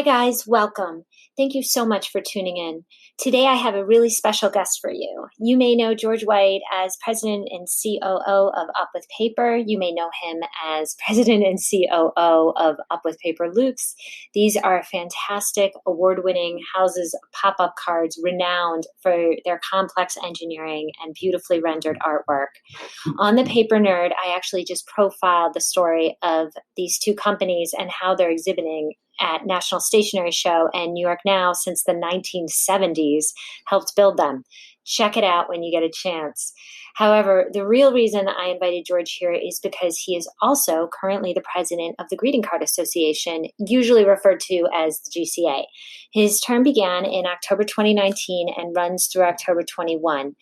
Hi, guys. Welcome. Thank you so much for tuning in. Today, I have a really special guest for you. You may know George White as President and COO of Up With Paper. You may know him as President and COO of Up With Paper Luxe. These are fantastic, award winning houses of pop up cards renowned for their complex engineering and beautifully rendered artwork. On the Paper Nerd, I actually just profiled the story of these two companies and how they're exhibiting at National Stationery Show and New York Now since the 1970s, helped build them. Check it out when you get a chance. However, the real reason I invited George here is because he is also currently the president of the Greeting Card Association, usually referred to as the GCA. His term began in October 2019 and runs through October 21.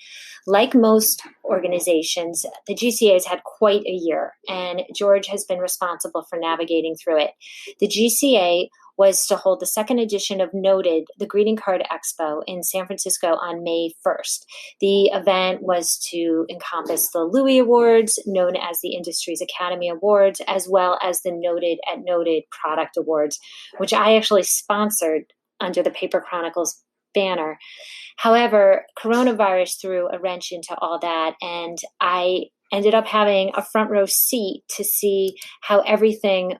Like most organizations, the GCA has had quite a year, and George has been responsible for navigating through it. The GCA was to hold the second edition of Noted, the Greeting Card Expo in San Francisco on May 1st. The event was to encompass the Louis Awards, known as the industry's Academy Awards, as well as the Noted at Noted Product Awards, which I actually sponsored under the Paper Chronicles banner. However, coronavirus threw a wrench into all that, and I ended up having a front row seat to see how everything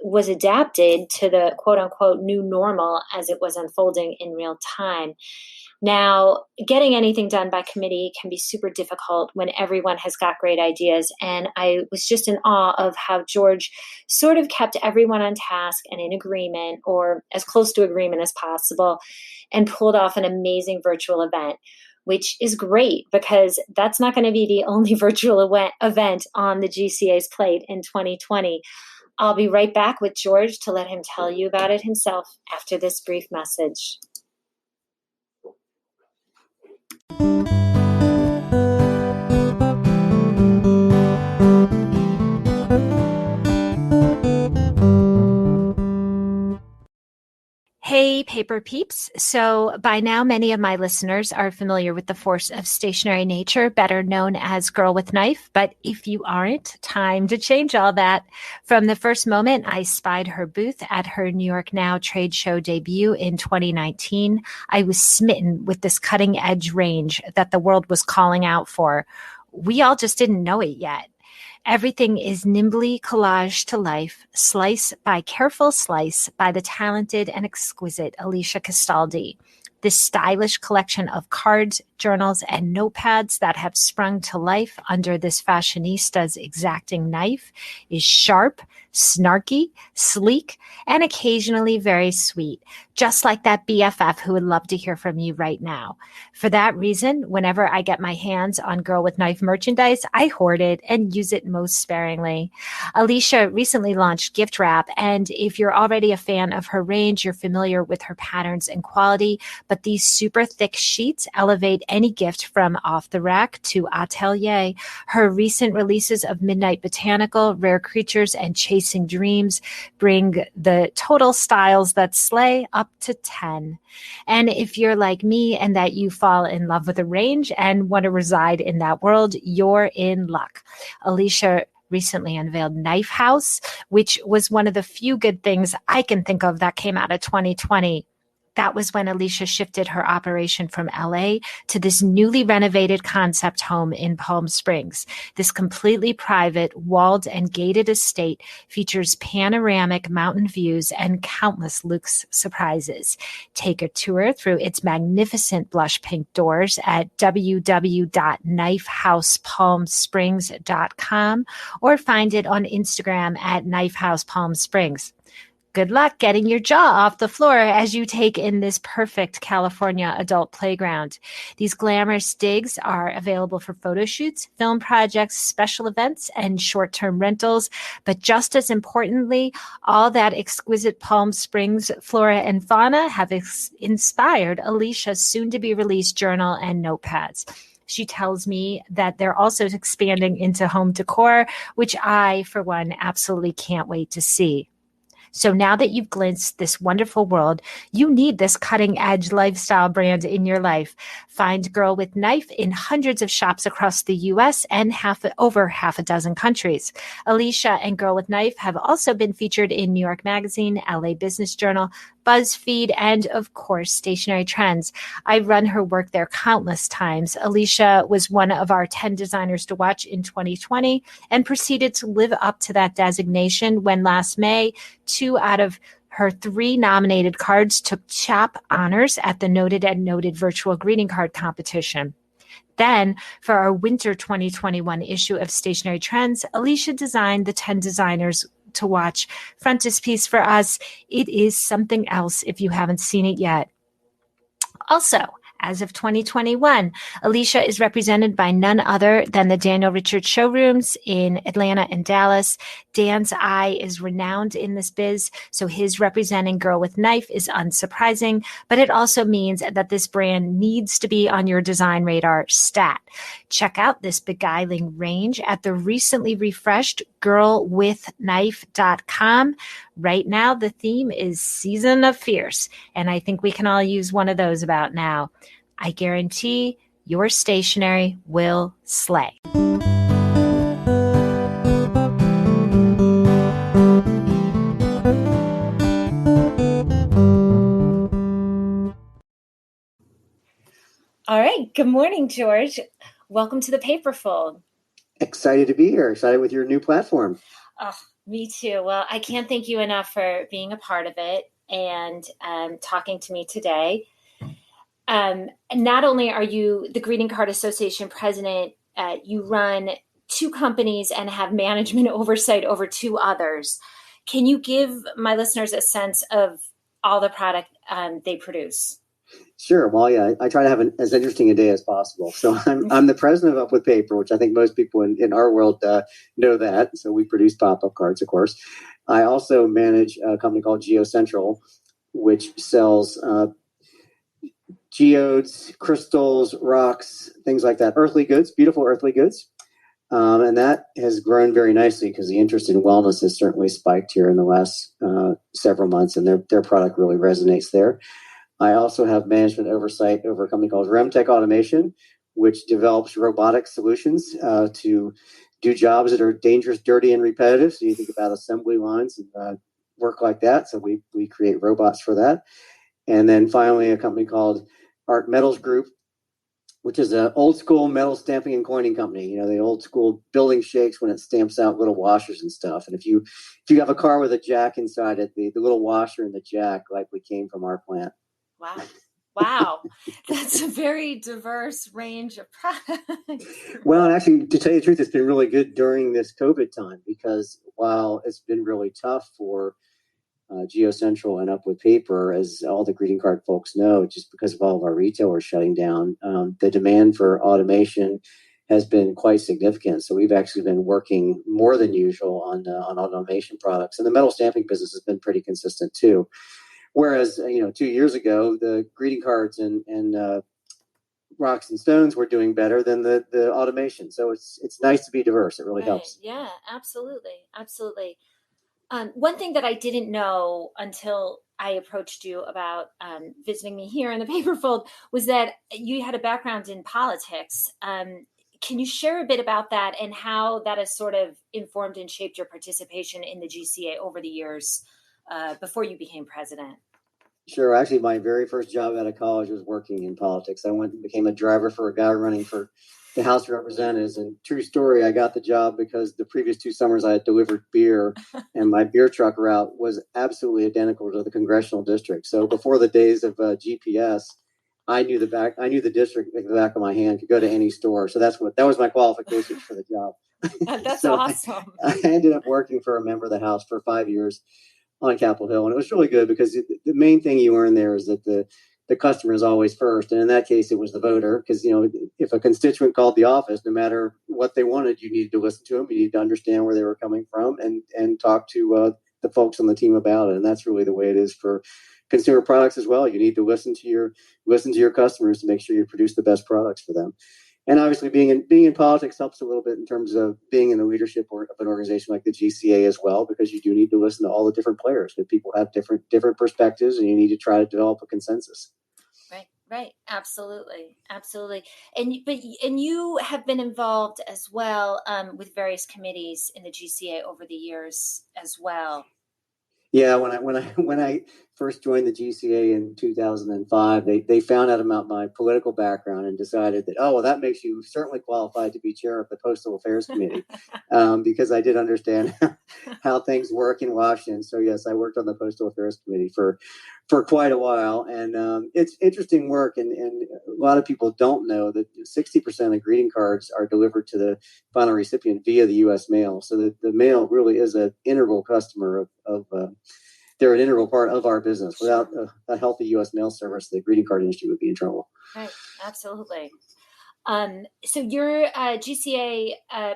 was adapted to the quote unquote new normal as it was unfolding in real time. Now, getting anything done by committee can be super difficult when everyone has got great ideas. And I was just in awe of how George sort of kept everyone on task and in agreement, or as close to agreement as possible, and pulled off an amazing virtual event, which is great because that's not going to be the only virtual event on the GCA's plate in 2020. I'll be right back with George to let him tell you about it himself after this brief message. Hey, paper peeps. So by now, many of my listeners are familiar with the force of stationary nature, better known as Girl with Knife. But if you aren't, time to change all that. From the first moment I spied her booth at her New York Now trade show debut in 2019, I was smitten with this cutting edge range that the world was calling out for. We all just didn't know it yet. Everything is nimbly collaged to life, slice by careful slice by the talented and exquisite Alicia Castaldi. This stylish collection of cards, journals, and notepads that have sprung to life under this fashionista's exacting knife is sharp, snarky, sleek, and occasionally very sweet, just like that BFF who would love to hear from you right now. For that reason, whenever I get my hands on Girl with Knife merchandise, I hoard it and use it most sparingly. Alicia recently launched Gift Wrap, and if you're already a fan of her range, you're familiar with her patterns and quality, but these super thick sheets elevate any gift from off the rack to atelier. Her recent releases of Midnight Botanical, Rare Creatures, and Chasing Dreams bring the total styles that slay up to 10. And if you're like me and that you fall in love with a range and want to reside in that world, you're in luck. Alicia recently unveiled Knife House, which was one of the few good things I can think of that came out of 2020. That was when Alicia shifted her operation from LA to this newly renovated concept home in Palm Springs. This completely private, walled and gated estate features panoramic mountain views and countless luxe surprises. Take a tour through its magnificent blush pink doors at www.knifehousepalmsprings.com or find it on Instagram at Knife House Palm Springs. Good luck getting your jaw off the floor as you take in this perfect California adult playground. These glamorous digs are available for photo shoots, film projects, special events, and short-term rentals. But just as importantly, all that exquisite Palm Springs flora and fauna have inspired Alicia's soon-to-be-released journal and notepads. She tells me that they're also expanding into home decor, which I, for one, absolutely can't wait to see. So now that you've glimpsed this wonderful world, you need this cutting edge lifestyle brand in your life. Find Girl with Knife in hundreds of shops across the US and over half a dozen countries. Alicia and Girl with Knife have also been featured in New York Magazine, LA Business Journal, BuzzFeed, and of course, Stationary Trends. I've run her work there countless times. Alicia was one of our 10 designers to watch in 2020 and proceeded to live up to that designation when last May, 2 out of her 3 nominated cards took top honors at the Noted and Noted virtual greeting card competition. Then, for our winter 2021 issue of Stationary Trends, Alicia designed the 10 designers to watch frontispiece for us. It is something else if you haven't seen it yet. Also, as of 2021, Alicia is represented by none other than the Daniel Richards showrooms in Atlanta and Dallas. Dan's eye is renowned in this biz, so his representing Girl with Knife is unsurprising, but it also means that this brand needs to be on your design radar stat. Check out this beguiling range at the recently refreshed girlwithknife.com. Right now, the theme is Season of Fierce, and I think we can all use one of those about now. I guarantee your stationery will slay. All right. Good morning, George. Welcome to the Paperfold. Excited to be here. Excited with your new platform. Oh, me too. Well, I can't thank you enough for being a part of it and talking to me today. Not only are you the Greeting Card Association president, you run 2 companies and have management oversight over 2 others. Can you give my listeners a sense of all the product they produce? Sure. Well, yeah, I try to have as interesting a day as possible. So I'm the president of Up With Paper, which I think most people in our world know that. So we produce pop-up cards, of course. I also manage a company called GeoCentral, which sells geodes, crystals, rocks, things like that. Earthly goods, beautiful earthly goods. And that has grown very nicely because the interest in wellness has certainly spiked here in the last several months, and their product really resonates there. I also have management oversight over a company called Remtech Automation, which develops robotic solutions to do jobs that are dangerous, dirty, and repetitive. So you think about assembly lines and work like that. So we create robots for that. And then finally, a company called Art Metals Group, which is an old school metal stamping and coining company. You know, the old school building shakes when it stamps out little washers and stuff. And if you have a car with a jack inside it, the little washer and the jack likely came from our plant. Wow. That's a very diverse range of products. Well, and actually, to tell you the truth, it's been really good during this COVID time because while it's been really tough for GeoCentral and Up With Paper, as all the greeting card folks know, just because of all of our retailers shutting down, the demand for automation has been quite significant. So we've actually been working more than usual on automation products, and the metal stamping business has been pretty consistent too. Whereas 2 years ago, the greeting cards and rocks and stones were doing better than the automation. So it's nice to be diverse. It really helps. Yeah, absolutely. One thing that I didn't know until I approached you about visiting me here in the Paperfold was that you had a background in politics. Can you share a bit about that and how that has sort of informed and shaped your participation in the GCA over the years before you became president? Sure. Actually, my very first job out of college was working in politics. I went and became a driver for a guy running for the House of Representatives. And true story, I got the job because the previous 2 summers I had delivered beer, and my beer truck route was absolutely identical to the congressional district. So before the days of GPS, I knew the district at the back of my hand, could go to any store. So that was my qualifications for the job. That's so awesome. I ended up working for a member of the House for 5 years on Capitol Hill, and it was really good because the main thing you learn there is that the customer is always first, and in that case, it was the voter. Because if a constituent called the office, no matter what they wanted, you needed to listen to them. You needed to understand where they were coming from, and talk to the folks on the team about it. And that's really the way it is for consumer products as well. You need to listen to your customers to make sure you produce the best products for them. And obviously, being in politics helps a little bit in terms of being in the leadership of an organization like the GCA as well, because you do need to listen to all the different players. That people have different perspectives, and you need to try to develop a consensus. Right. Absolutely. And you have been involved as well with various committees in the GCA over the years as well. Yeah, when I first joined the GCA in 2005, they found out about my political background and decided that, oh, well, that makes you certainly qualified to be chair of the Postal Affairs Committee, because I did understand how things work in Washington. So yes, I worked on the Postal Affairs Committee for quite a while, and it's interesting work. And a lot of people don't know that 60% of greeting cards are delivered to the final recipient via the U.S. mail. So the mail really is an integral customer of they're an integral part of our business. Without a healthy U.S. mail service, the greeting card industry would be in trouble. Right, absolutely. So your GCA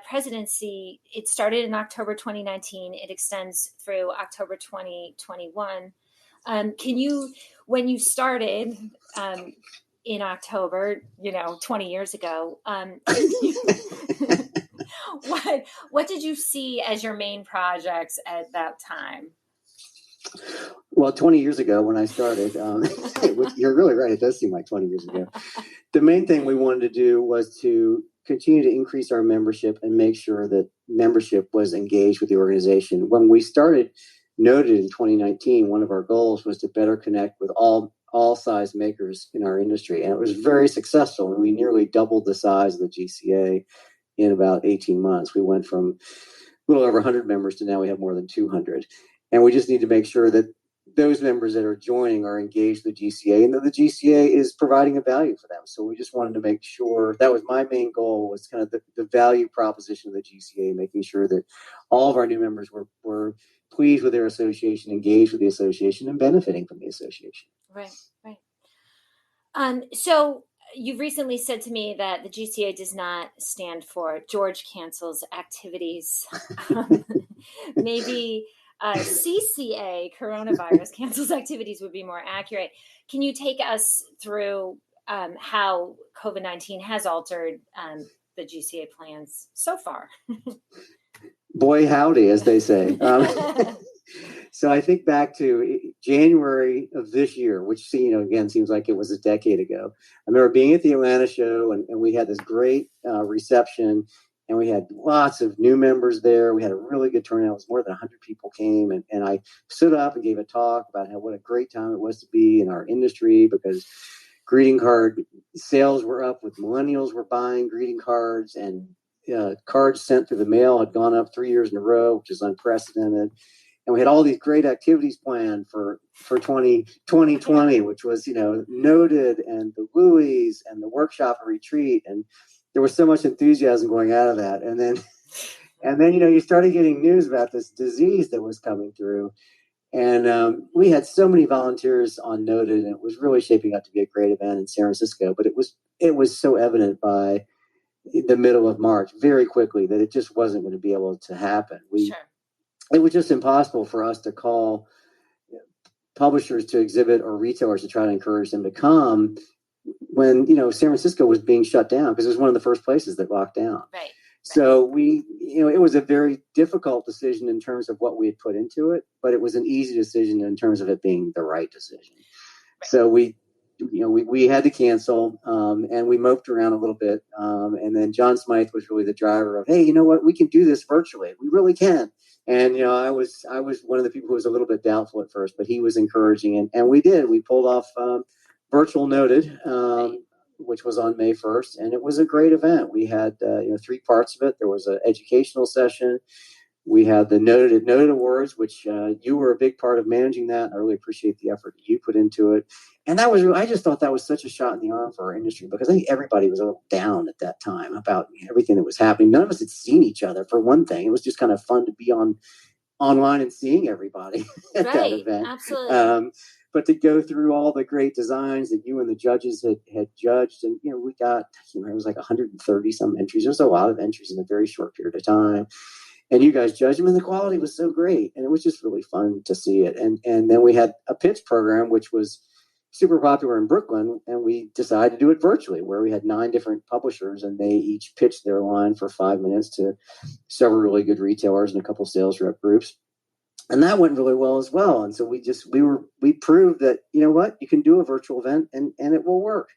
presidency, it started in October 2019. It extends through October 2021. When you started in October, 20 years ago, what did you see as your main projects at that time? Well, 20 years ago when I started, you're really right. It does seem like 20 years ago. The main thing we wanted to do was to continue to increase our membership and make sure that membership was engaged with the organization. When we started Noted in 2019, one of our goals was to better connect with all size makers in our industry. And it was very successful. And we nearly doubled the size of the GCA in about 18 months. We went from a little over 100 members to now we have more than 200. And we just need to make sure that those members that are joining are engaged with the GCA and that the GCA is providing a value for them. So we just wanted to make sure that was my main goal, was kind of the value proposition of the GCA, making sure that all of our new members were pleased with their association, engaged with the association, and benefiting from the association. Right. So you've recently said to me that the GCA does not stand for George cancels activities. Maybe CCA, coronavirus cancels activities, would be more accurate. Can you take us through how COVID-19 has altered the GCA plans so far? Boy, howdy, as they say. So I think back to January of this year, which, again, seems like it was a decade ago. I remember being at the Atlanta show, and we had this great reception, and we had lots of new members there. We had a really good turnout. It was more than 100 people came, and I stood up and gave a talk about what a great time it was to be in our industry, because greeting card sales were up, with millennials were buying greeting cards, and cards sent through the mail had gone up 3 years in a row, which is unprecedented. And we had all these great activities planned for 2020, which was, Noted and the Louis and the workshop and retreat. And there was so much enthusiasm going out of that. And then, you started getting news about this disease that was coming through. And we had so many volunteers on Noted, and it was really shaping up to be a great event in San Francisco. But it was so evident by the middle of March, very quickly, that it just wasn't going to be able to happen. Sure. It was just impossible for us to call publishers to exhibit or retailers to try to encourage them to come when, San Francisco was being shut down, because it was one of the first places that locked down. Right. So it was a very difficult decision in terms of what we had put into it, but it was an easy decision in terms of it being the right decision. Right. So we had to cancel, and we moped around a little bit. And then John Smythe was really the driver of, hey, you know what, we can do this virtually. We really can. And, I was one of the people who was a little bit doubtful at first, but he was encouraging. And we did. We pulled off virtual Noted, which was on May 1st. And it was a great event. We had, 3 parts of it. There was an educational session. We had the Noted Awards, which you were a big part of managing that. I really appreciate the effort that you put into it. And I just thought that was such a shot in the arm for our industry, because I think everybody was a little down at that time about everything that was happening. None of us had seen each other, for one thing. It was just kind of fun to be online and seeing everybody at that event. Absolutely. But to go through all the great designs that you and the judges had judged, and we got, it was like 130 some entries. There was a lot of entries in a very short period of time. And you guys judged them, and the quality was so great. And it was just really fun to see it. And then we had a pitch program, which was super popular in Brooklyn, and we decided to do it virtually, where we had 9 different publishers, and they each pitched their line for 5 minutes to several really good retailers and a couple sales rep groups. And that went really well as well. And so we proved that, you know what, you can do a virtual event and it will work.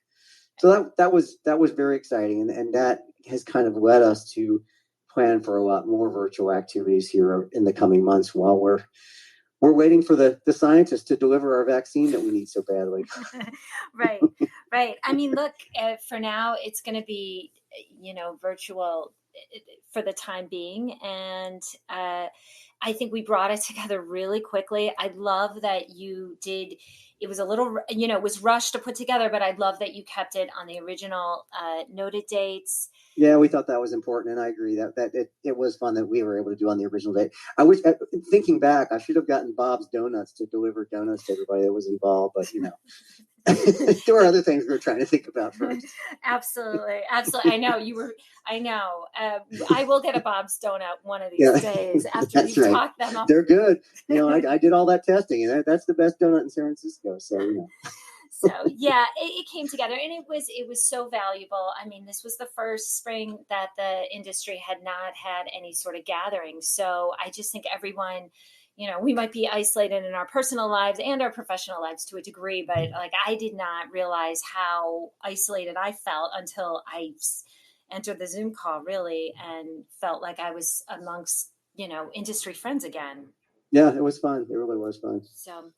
So that was very exciting. And that has kind of led us to plan for a lot more virtual activities here in the coming months while we're waiting for the scientists to deliver our vaccine that we need so badly. Right. I mean, look, for now, it's going to be, virtual for the time being. And I think we brought it together really quickly. I love that you did. It was a little, it was rushed to put together, but I love that you kept it on the original noted dates. Yeah, we thought that was important, and I agree that it was fun that we were able to do on the original date. I wish, thinking back, I should have gotten Bob's Donuts to deliver donuts to everybody that was involved, but there were other things we were trying to think about first. Absolutely. I know. I will get a Bob's donut one of these days after we've talked them up. They're good. I did all that testing, and that's the best donut in San Francisco. So. So yeah, it came together, and it was so valuable. I mean, this was the first spring that the industry had not had any sort of gathering. So I just think everyone, we might be isolated in our personal lives and our professional lives to a degree, but like I did not realize how isolated I felt until I entered the Zoom call really and felt like I was amongst, industry friends again. Yeah, it was fun. It really was fun. So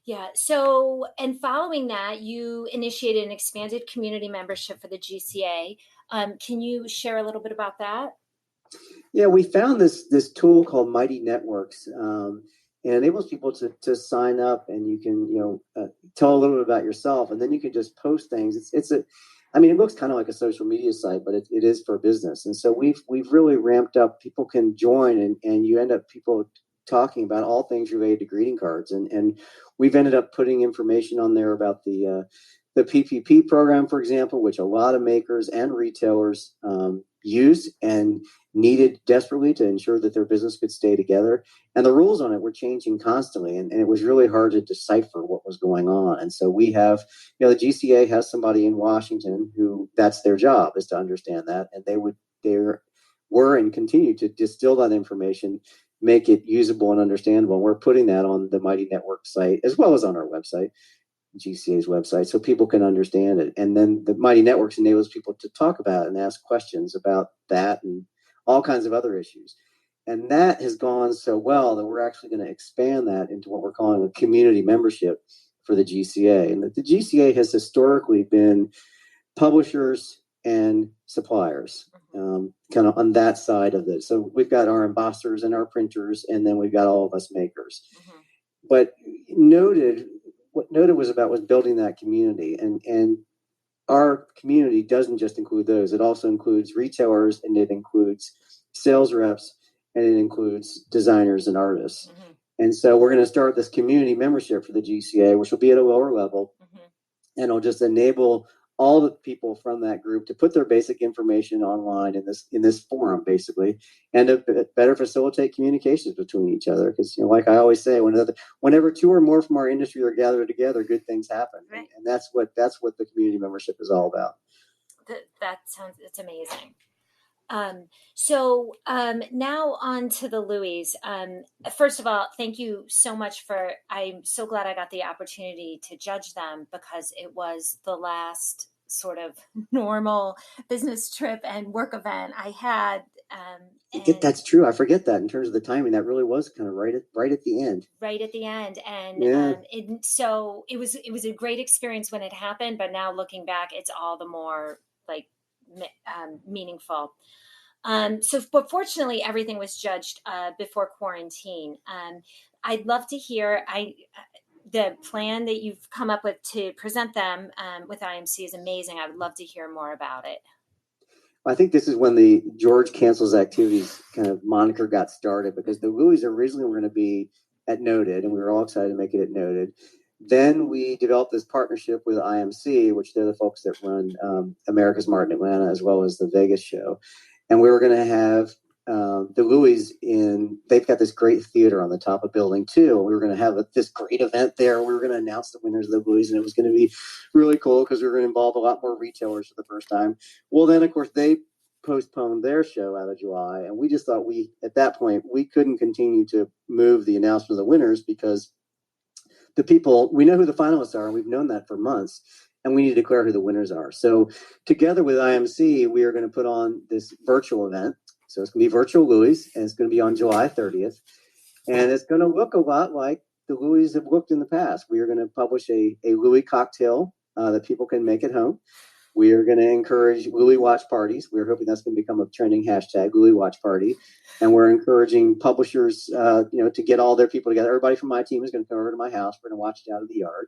yeah. So, and following that, you initiated an expanded community membership for the GCA. Can you share a little bit about that? Yeah, we found this tool called Mighty Networks. It enables people to sign up, and you can tell a little bit about yourself, and then you can just post things. It looks kind of like a social media site, but it is for business. And so we've really ramped up. People can join, and you end up people talking about all things related to greeting cards, and we've ended up putting information on there about the PPP program, for example, which a lot of makers and retailers use and needed desperately to ensure that their business could stay together. And the rules on it were changing constantly, and it was really hard to decipher what was going on. And so we have, the GCA has somebody in Washington who that's their job, is to understand that, and they were and continue to distill that information, make it usable and understandable. We're putting that on the Mighty Network site as well as on our website, GCA's website, so people can understand it. And then the Mighty Networks enables people to talk about it and ask questions about that and all kinds of other issues. And that has gone so well that we're actually going to expand that into what we're calling a community membership for the GCA. And the GCA has historically been publishers and suppliers, kind of on that side of it. So we've got our embossers and our printers, and then we've got all of us makers. But what Noted was about was building that community, and our community doesn't just include those. It also includes retailers, and it includes sales reps, and it includes designers and artists. And so we're going to start this community membership for the GCA, which will be at a lower level, and it'll just enable all the people from that group to put their basic information online in this forum, basically, and to better facilitate communications between each other. Because like I always say, whenever 2 or more from our industry are gathered together, good things happen, right. And that's what the community membership is all about. It's amazing. So now on to the Louis. First of all, thank you so much I'm so glad I got the opportunity to judge them, because it was the last sort of normal business trip and work event I had. That's true. I forget that in terms of the timing. That really was kind of right at the end. Right at the end. And yeah. So it was a great experience when it happened, but now looking back, it's all the more like meaningful. But fortunately, everything was judged before quarantine. I'd love to hear the plan that you've come up with to present them with IMC is amazing. I would love to hear more about it. I think this is when the George cancels activities kind of moniker got started, because the Louis originally were going to be at Noted, and we were all excited to make it at Noted. Then we developed this partnership with IMC, which they're the folks that run America's Mart in Atlanta, as well as the Vegas show. And we were going to have the Louis they've got this great theater on the top of building 2. We were going to have this great event there. We were going to announce the winners of the Louis, and it was going to be really cool because we were going to involve a lot more retailers for the first time. Well, then, of course, they postponed their show out of July, and we just thought at that point, we couldn't continue to move the announcement of the winners because the people, we know who the finalists are, and we've known that for months, and we need to declare who the winners are. So together with IMC, we are going to put on this virtual event. So it's going to be virtual Louis, and it's going to be on July 30th. And it's going to look a lot like the Louis have looked in the past. We are going to publish a Louis cocktail that people can make at home. We are going to encourage Louis watch parties. We're hoping that's going to become a trending hashtag, Louis watch party. And we're encouraging publishers, to get all their people together. Everybody from my team is going to come over to my house. We're going to watch it out of the yard.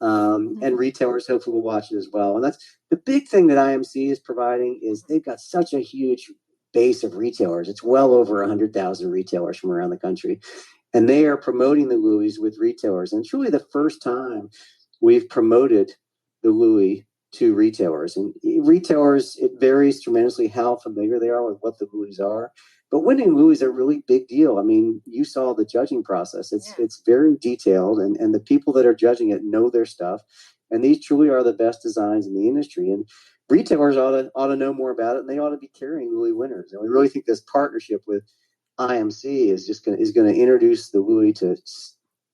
And retailers hopefully will watch it as well. And that's the big thing that IMC is providing is they've got such a huge base of retailers. It's well over 100,000 retailers from around the country. And they are promoting the Louis with retailers. And it's really the first time we've promoted the Louis to retailers. And retailers, it varies tremendously how familiar they are with what the Louis are. But winning Louis is a really big deal. I mean, you saw the judging process. It's very detailed, and the people that are judging it know their stuff. And these truly are the best designs in the industry. And retailers ought to know more about it, and they ought to be carrying Louis winners. And we really think this partnership with IMC is going to introduce the Louis to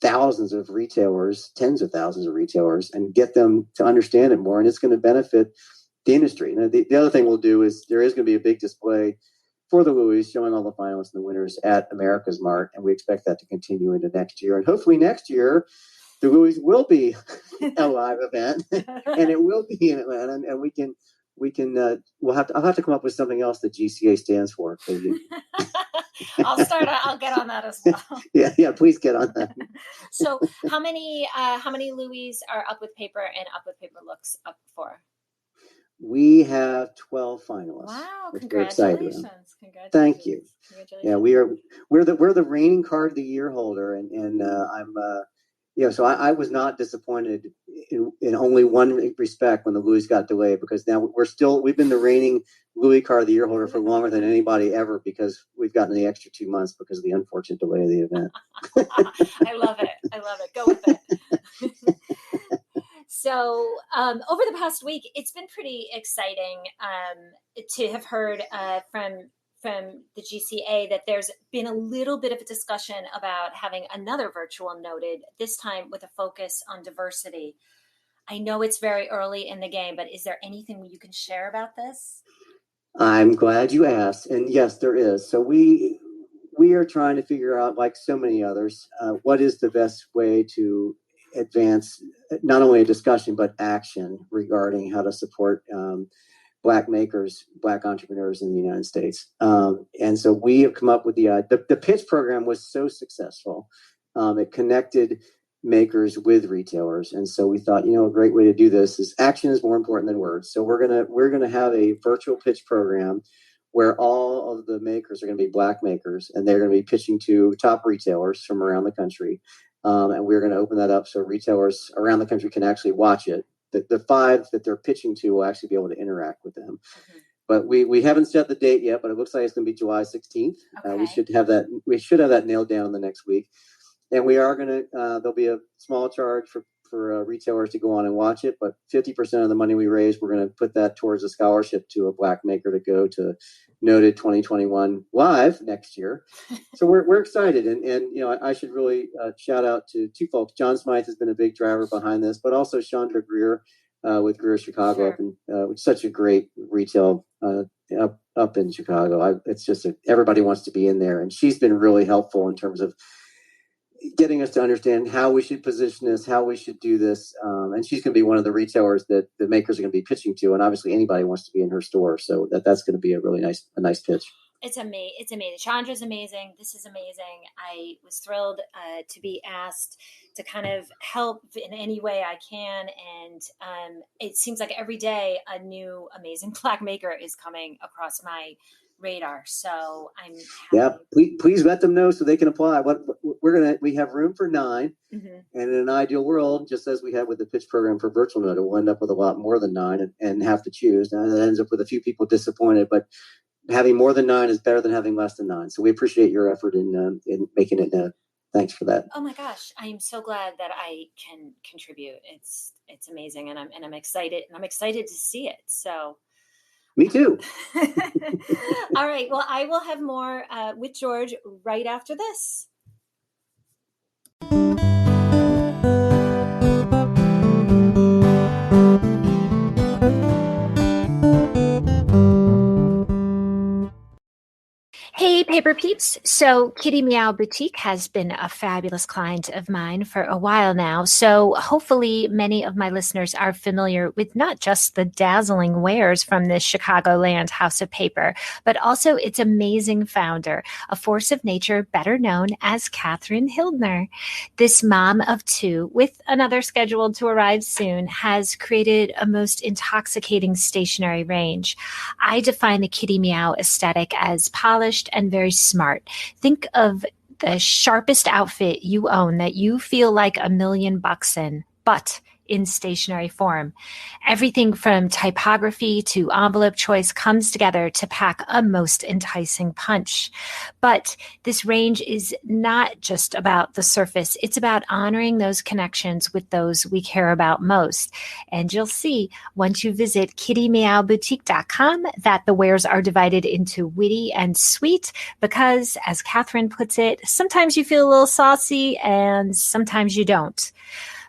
thousands of retailers, tens of thousands of retailers, and get them to understand it more. And it's going to benefit the industry. Now, the other thing we'll do is there is going to be a big display for the Louis showing all the finalists and the winners at America's Mart. And we expect that to continue into next year. And hopefully next year, the Louis will be a live event and it will be in Atlanta. And I'll have to come up with something else that GCA stands for. I'll get on that as well. Yeah, please get on that. So how many Louis are Up with Paper and Up with Paper looks up for? We have 12 finalists. Wow! Congratulations! Thank you. Congratulations. Yeah, we're the reigning Card of the Year holder, and I'm so I was not disappointed in only one respect when the Louis got delayed, because now we've been the reigning Louis Card of the Year holder for longer than anybody ever, because we've gotten the extra 2 months because of the unfortunate delay of the event. I love it. Go with it. So over the past week, it's been pretty exciting to have heard from the GCA that there's been a little bit of a discussion about having another virtual noted, this time with a focus on diversity. I know it's very early in the game, but is there anything you can share about this? I'm glad you asked. And yes, there is. So we are trying to figure out, like so many others, what is the best way to advance not only a discussion, but action regarding how to support Black makers, Black entrepreneurs in the United States. And so we have come up with the pitch program was so successful. It connected makers with retailers. And so we thought, a great way to do this is action is more important than words. So we're going to have a virtual pitch program where all of the makers are going to be Black makers, and they're going to be pitching to top retailers from around the country. And we're going to open that up so retailers around the country can actually watch it. The 5 that they're pitching to will actually be able to interact with them. Mm-hmm. But we haven't set the date yet, but it looks like it's going to be July 16th. Okay. We should have that nailed down in the next week. And we are going to, there'll be a small charge for retailers to go on and watch it, but 50% of the money we raise, we're going to put that towards a scholarship to a Black maker to go to Noted 2021 live next year. So we're excited. And I should really shout out to 2 folks. John Smythe has been a big driver behind this, but also Chandra Greer with Greer Chicago, sure. Such a great retail up in Chicago. It's just everybody wants to be in there. And she's been really helpful in terms of getting us to understand how we should position this, how we should do this. And she's going to be one of the retailers that the makers are going to be pitching to. And obviously anybody wants to be in her store. So that's going to be a really nice pitch. It's amazing. Chandra's amazing. This is amazing. I was thrilled to be asked to kind of help in any way I can. And it seems like every day a new amazing Black maker is coming across my radar. So I'm happy. Yeah, please let them know so they can apply. We have room for 9, mm-hmm. And in an ideal world, just as we have with the pitch program for virtual note, we'll end up with a lot more than 9 and have to choose. And that ends up with a few people disappointed, but having more than 9 is better than having less than 9. So we appreciate your effort in making it known. Thanks for that. Oh my gosh, I am so glad that I can contribute. It's amazing, and I'm excited, to see it. So me too. All right. Well, I will have more with George right after this. Hey, Paper Peeps. So Kitty Meow Boutique has been a fabulous client of mine for a while now. So hopefully many of my listeners are familiar with not just the dazzling wares from this Chicagoland house of paper, but also its amazing founder, a force of nature better known as Catherine Hildner. This mom of 2, with another scheduled to arrive soon, has created a most intoxicating stationery range. I define the Kitty Meow aesthetic as polished and very smart. Think of the sharpest outfit you own that you feel like $1,000,000 in, but in stationery form. Everything from typography to envelope choice comes together to pack a most enticing punch. But this range is not just about the surface. It's about honoring those connections with those we care about most. And you'll see once you visit kittymeowboutique.com that the wares are divided into witty and sweet because, as Catherine puts it, sometimes you feel a little saucy and sometimes you don't.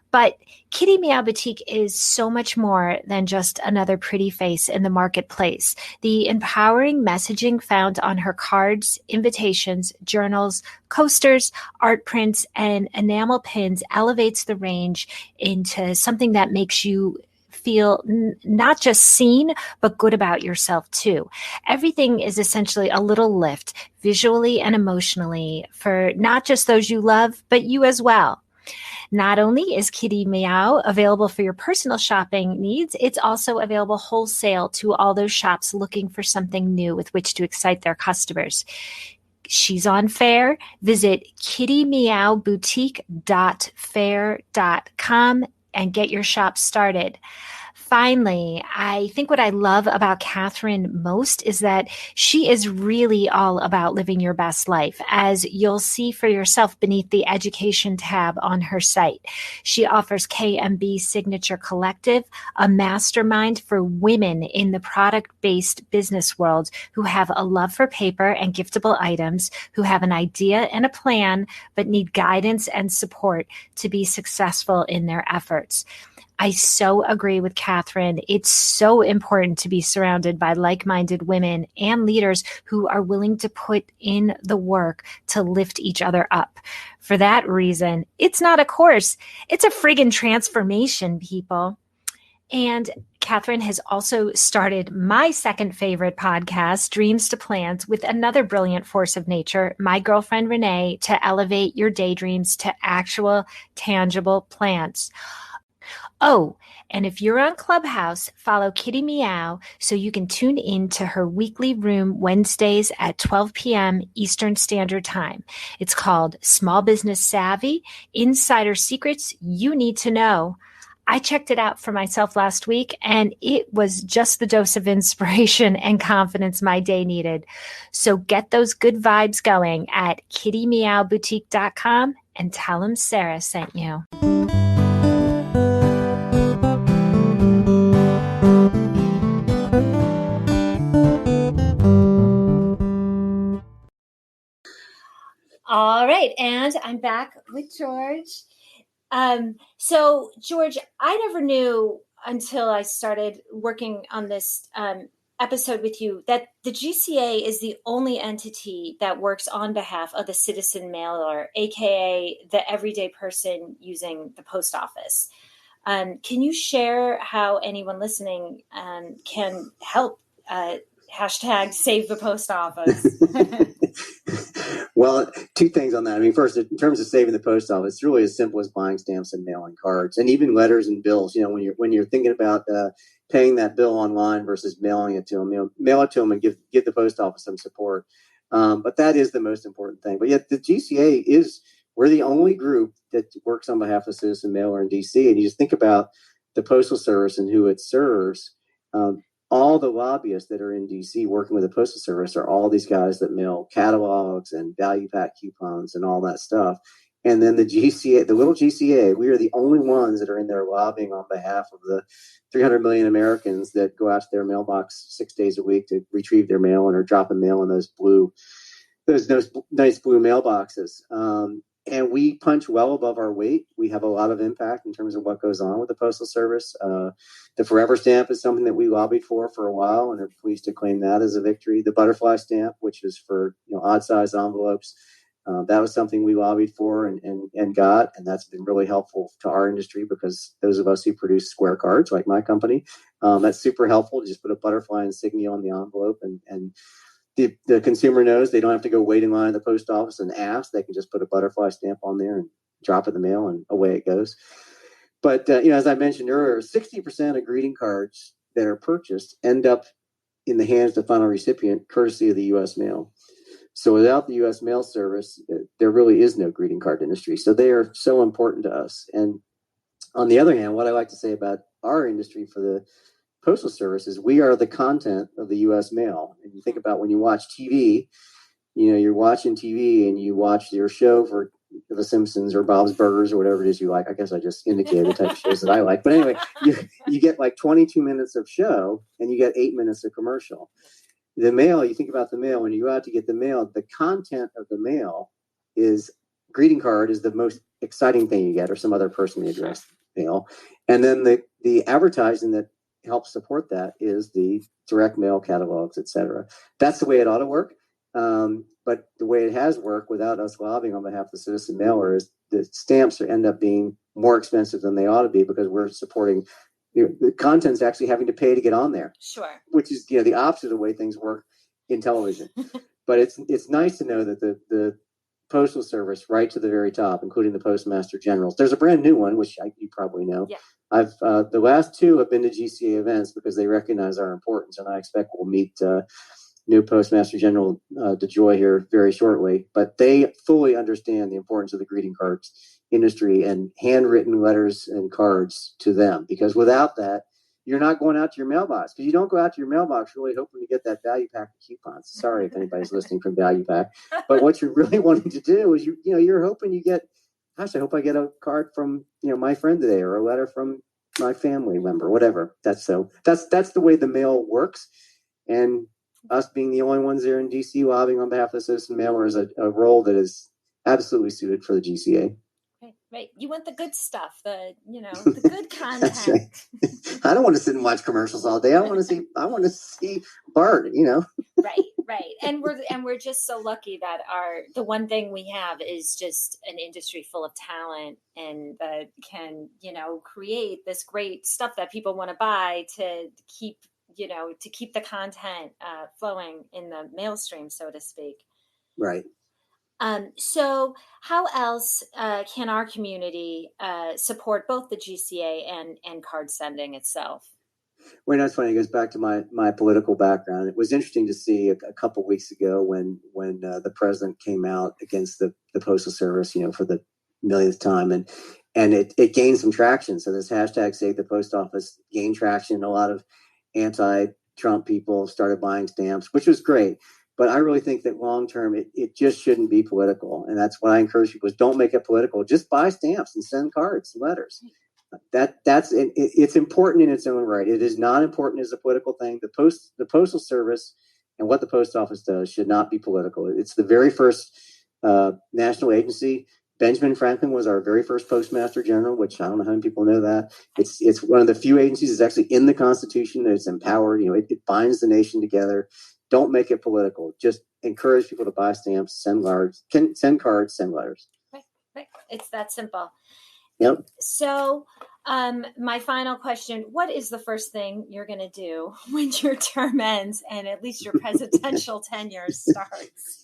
But Kitty Meow Boutique is so much more than just another pretty face in the marketplace. The empowering messaging found on her cards, invitations, journals, coasters, art prints, and enamel pins elevates the range into something that makes you feel not just seen, but good about yourself too. Everything is essentially a little lift, visually and emotionally, for not just those you love, but you as well. Not only is Kitty Meow available for your personal shopping needs, it's also available wholesale to all those shops looking for something new with which to excite their customers. She's on Fair. Visit kittymeowboutique.fair.com and get your shop started. Finally, I think what I love about Catherine most is that she is really all about living your best life, as you'll see for yourself beneath the education tab on her site. She offers KMB Signature Collective, a mastermind for women in the product-based business world who have a love for paper and giftable items, who have an idea and a plan, but need guidance and support to be successful in their efforts. I so agree with Catherine. It's so important to be surrounded by like-minded women and leaders who are willing to put in the work to lift each other up. For that reason, it's not a course. It's a friggin' transformation, people. And Catherine has also started my second favorite podcast, Dreams to Plans, with another brilliant force of nature, my girlfriend Renee, to elevate your daydreams to actual, tangible plans. Oh, and if you're on Clubhouse, follow Kitty Meow so you can tune in to her weekly room Wednesdays at 12 p.m. Eastern Standard Time. It's called Small Business Savvy, Insider Secrets You Need to Know. I checked it out for myself last week, and it was just the dose of inspiration and confidence my day needed. So get those good vibes going at kittymeowboutique.com and tell them Sarah sent you. All right, and I'm back with George. So George, I never knew until I started working on this episode with you that the GCA is the only entity that works on behalf of the citizen mailer, aka the everyday person using the post office. Can you share how anyone listening can help hashtag save the post office? Well, two things on that. I mean, first, in terms of saving the post office, it's really as simple as buying stamps and mailing cards, and even letters and bills. You know, when you're thinking about paying that bill online versus mailing it to them, mail it to them and give the post office some support. But that is the most important thing. But yet, the GCA we're the only group that works on behalf of Citizen Mailer in DC. And you just think about the Postal Service and who it serves. all the lobbyists that are in DC working with the Postal Service are all these guys that mail catalogs and value pack coupons and all that stuff. And then the GCA, the little GCA, we are the only ones that are in there lobbying on behalf of the 300 million Americans that go out to their mailbox 6 days a week to retrieve their mail and are dropping mail in those nice blue mailboxes. And we punch well above our weight. We have a lot of impact in terms of what goes on with the Postal Service. The Forever Stamp is something that we lobbied for a while and are pleased to claim that as a victory. The Butterfly Stamp, which is for odd size envelopes, that was something we lobbied for and got, and that's been really helpful to our industry because those of us who produce square cards, like my company, that's super helpful to just put a butterfly insignia on the envelope and the consumer knows they don't have to go wait in line at the post office and ask. They can just put a butterfly stamp on there and drop it in the mail, and away it goes. But as I mentioned earlier, 60% of greeting cards that are purchased end up in the hands of the final recipient, courtesy of the U.S. mail. So without the U.S. mail service, there really is no greeting card industry. So they are so important to us. And on the other hand, what I like to say about our industry for the Postal Service is we are the content of the U.S. mail. And you think about when you watch TV, you're watching TV and you watch your show for The Simpsons or Bob's Burgers or whatever it is you like. I guess I just indicated the type of shows that I like. But anyway, you get like 22 minutes of show and you get 8 minutes of commercial. The mail, you think about the mail, when you go out to get the mail, the content of the mail is greeting card is the most exciting thing you get, or some other personally addressed mail. And then the advertising that helps support that is the direct mail catalogs, et cetera. That's the way it ought to work. But the way it has worked without us lobbying on behalf of the citizen mailer is the stamps end up being more expensive than they ought to be because we're supporting the content's actually having to pay to get on there. Sure. Which is the opposite of the way things work in television. But it's nice to know that the Postal Service, right to the very top, including the Postmaster Generals. There's a brand new one, which you probably know. Yeah. I've the last two have been to GCA events because they recognize our importance, and I expect we'll meet new Postmaster General DeJoy here very shortly. But they fully understand the importance of the greeting cards industry and handwritten letters and cards to them, because without that, you're not going out to your mailbox, because you don't go out to your mailbox really hoping to get that value pack of coupons. Sorry if anybody's listening from Value Pack, but what you're really wanting to do is you're hoping you get, gosh, I hope I get a card from my friend today, or a letter from my family member, whatever. That's the way the mail works, and us being the only ones there in DC lobbying on behalf of the citizen mailer is a role that is absolutely suited for the GCA. Right. You want the good stuff, the good content. That's right. I don't want to sit and watch commercials all day. I want to see Bart, Right. And we're just so lucky that the one thing we have is just an industry full of talent and that can, create this great stuff that people want to buy to keep the content flowing in the mail stream, so to speak. Right. So how else can our community support both the GCA and card sending itself? Well, that's funny. It goes back to my political background. It was interesting to see a couple of weeks ago when the president came out against the Postal Service, for the millionth time, and it gained some traction. So this hashtag Save the Post Office gained traction. A lot of anti-Trump people started buying stamps, which was great. But I really think that long term, it just shouldn't be political. And that's what I encourage people is don't make it political. Just buy stamps and send cards and letters. It's important in its own right. It is not important as a political thing. The Postal Service and what the post office does should not be political. It's the very first national agency. Benjamin Franklin was our very first Postmaster General, which I don't know how many people know that. It's one of the few agencies that's actually in the Constitution that it's empowered. It binds the nation together. Don't make it political. Just encourage people to buy stamps, send cards, send letters. Right. It's that simple. Yep. So my final question, what is the first thing you're going to do when your term ends and at least your presidential tenure starts?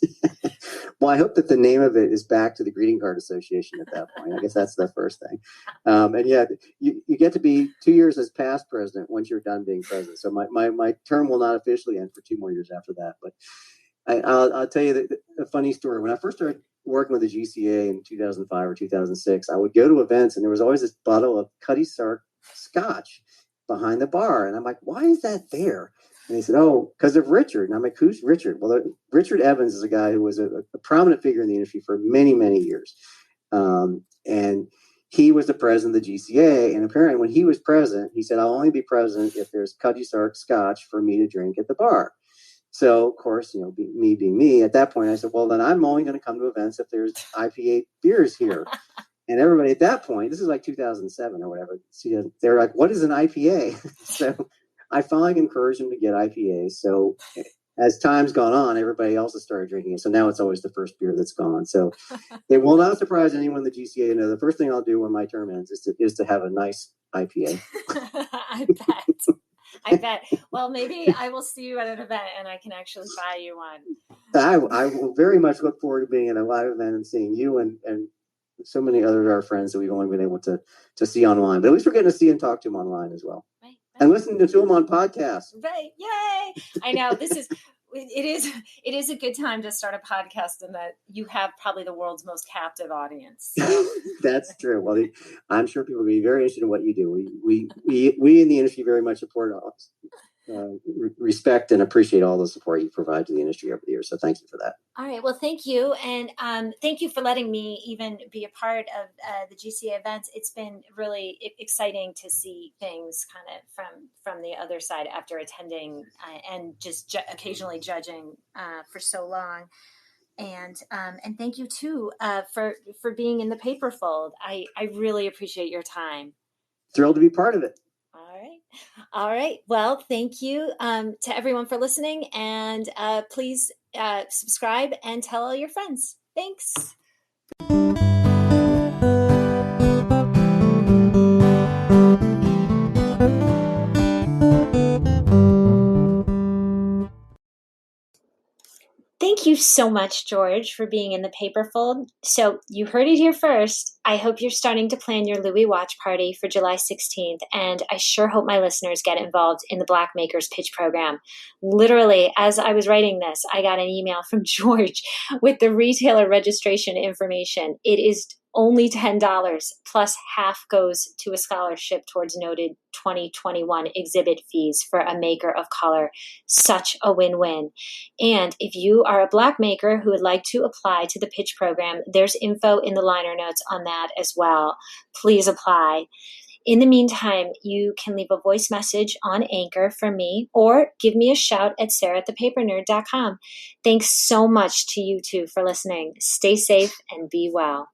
Well, I hope that the name of it is back to the Greeting Card Association at that point. I guess that's the first thing. And yeah, you get to be 2 years as past president once you're done being president. So my term will not officially end for 2 more years after that. But I'll tell you a funny story. When I first started working with the GCA in 2005 or 2006, I would go to events and there was always this bottle of Cutty Sark Scotch behind the bar. And I'm like, why is that there? And he said, oh, because of Richard. And I'm like, who's Richard? Well, Richard Evans is a guy who was a prominent figure in the industry for many, many years. And he was the president of the GCA. And apparently when he was president, he said, I'll only be president if there's Cuddy Sark scotch for me to drink at the bar. So, of course, me being me, at that point, I said, well, then I'm only going to come to events if there's IPA beers here. And everybody at that point, this is like 2007 or whatever, they're like, what is an IPA? So I finally encouraged them to get IPAs. So as time's gone on, everybody else has started drinking it. So now it's always the first beer that's gone. So it will not surprise anyone in the GCA to know the first thing I'll do when my term ends is to have a nice IPA. I bet. Well, maybe I will see you at an event and I can actually buy you one. I will very much look forward to being at a live event and seeing you and so many other of our friends that we've only been able to see online. But at least we're getting to see and talk to them online as well. Right. And listening to them on podcasts. Right. Yay. I know it is a good time to start a podcast in that you have probably the world's most captive audience. So. That's true. Well, I'm sure people will be very interested in what you do. We in the industry very much support respect and appreciate all the support you provide to the industry over the years. So thank you for that. All right. Well, thank you. And thank you for letting me even be a part of the GCA events. It's been really exciting to see things kind of from the other side after attending and just occasionally judging for so long. And thank you too for being in the paper fold. I really appreciate your time. Thrilled to be part of it. All right. Well, thank you to everyone for listening, and please subscribe and tell all your friends. Thanks. Thank you so much, George, for being in the paper fold. So you heard it here first. I hope you're starting to plan your Louis watch party for July 16th, and I sure hope my listeners get involved in the Black Makers Pitch Program. Literally, as I was writing this, I got an email from George with the retailer registration information. It is only $10, plus half goes to a scholarship towards noted 2021 exhibit fees for a maker of color. Such a win-win. And if you are a Black maker who would like to apply to the pitch program, there's info in the liner notes on that as well. Please apply. In the meantime, you can leave a voice message on Anchor for me or give me a shout at sarah@thepapernerd.com. Thanks so much to you two for listening. Stay safe and be well.